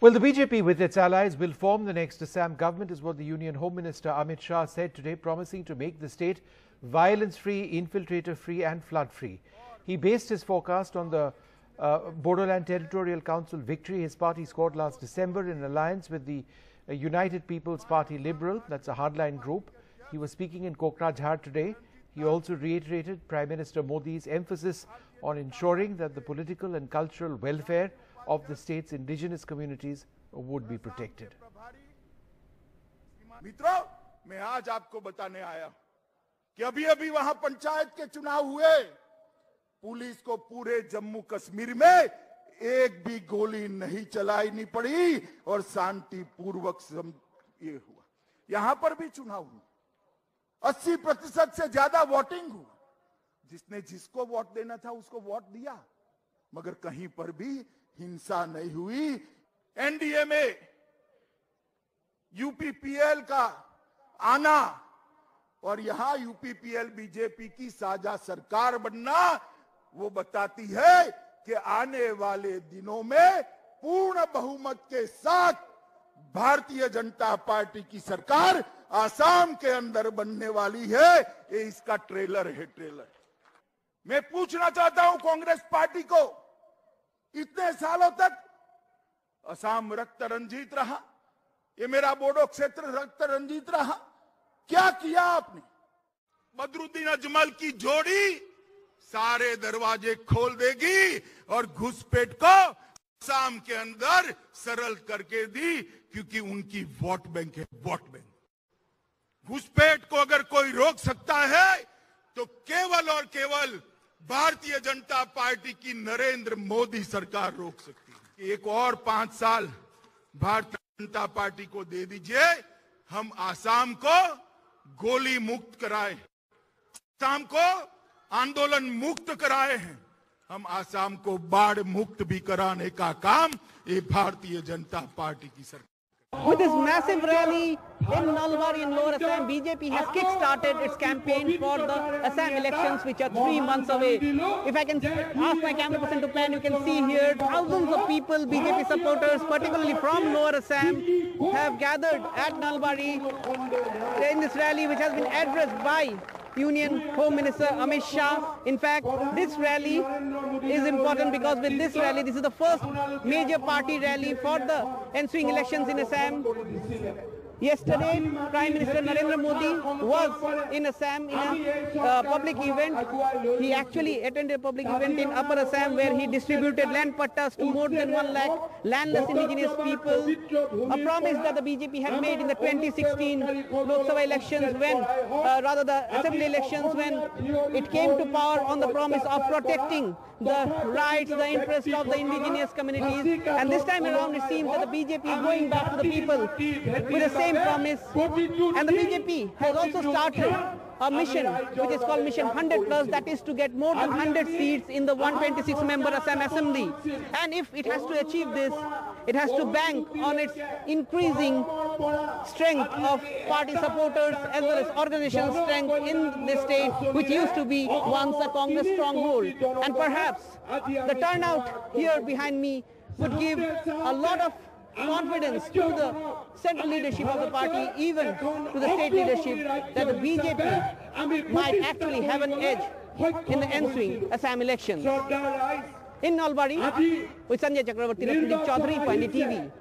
Well, the BJP with its allies will form the next Assam government is what the Union Home Minister Amit Shah said today, promising to make the state violence-free, infiltrator-free and flood-free. He based his forecast on the Bodoland Territorial Council victory his party scored last December in alliance with the United People's Party Liberal, that's a hardline group. He was speaking in Kokrajhar today. He also reiterated Prime Minister Modi's emphasis on ensuring that the political and cultural welfare of the state's indigenous communities would be protected. मित्रों, मैं आज आपको बताने आया कि अभी-अभी वहां पंचायत के चुनाव हुए, पुलिस को पूरे जम्मू कश्मीर में एक भी गोली नहीं चलानी पड़ी और शांतिपूर्वक ये हुआ। यहां पर भी चुनाव हुआ, 80% से ज्यादा वोटिंग हुआ। जिसने जिसको वोट देना था उसको वोट दिया, मगर कहीं पर भी हिंसा नहीं हुई। एनडीए में यूपीपीएल का आना और यहां यूपीपीएल बीजेपी की साझा सरकार बनना वो बताती है कि आने वाले दिनों में पूर्ण बहुमत के साथ भारतीय जनता पार्टी की सरकार आसाम के अंदर बनने वाली है। ये इसका ट्रेलर है, ट्रेलर। मैं पूछना चाहता हूं कांग्रेस पार्टी को, इतने सालों तक असम रक्त रंजित रहा, ये मेरा बोडो क्षेत्र रक्त रंजित रहा, क्या किया आपने? बदरुद्दीन अजमल की जोड़ी सारे दरवाजे खोल देगी और घुसपैठ को असम के अंदर सरल करके दी, क्योंकि उनकी वोट बैंक है, वोट बैंक। घुसपैठ को अगर कोई रोक सकता है तो केवल और केवल भारतीय जनता पार्टी की नरेंद्र मोदी सरकार रोक सकती है। एक और 5 साल भारतीय जनता पार्टी को दे दीजिए, हम आसाम को गोली मुक्त कराए, आसाम को आंदोलन मुक्त कराए हैं, हम आसाम को बाढ़ मुक्त भी कराने का काम ये भारतीय जनता पार्टी की सरकार। With this massive rally in Nalbari and Lower Assam, BJP has kick-started its campaign for the Assam elections, which are 3 months away. If I can ask my camera person to plan, you can see here thousands of people, BJP supporters, particularly from Lower Assam, have gathered at Nalbari in this rally, which has been addressed by Union Home Minister Amit Shah. In fact, this rally is important because with this rally, this is the first major party rally for the ensuing elections in Assam. Yesterday, Prime Minister Narendra Modi was in Assam in a public event. He actually attended a public event in Upper Assam where he distributed land pattas to more than 1 lakh landless indigenous people. A promise that the BJP had made in the 2016 Lok Sabha elections when, rather the assembly elections, when it came to power on the promise of protecting the rights, the interests of the indigenous communities. And this time around it seems that the BJP is going back to the people with the same promise. And the BJP has also started a mission which is called Mission 100+, that is to get more than 100 seats in the 126-member Assam Assembly. And if it has to achieve this, it has to bank on its increasing strength of party supporters as well as organizational strength in the state, which used to be once a Congress stronghold. And perhaps the turnout here behind me would give a lot of confidence to the central leadership of the party, even to the state leadership, that the BJP might actually have an edge in the ensuing Assam elections. In Nalbari, with Sanjay Chakravarti, Pradeep Chaudhary, for NDTV.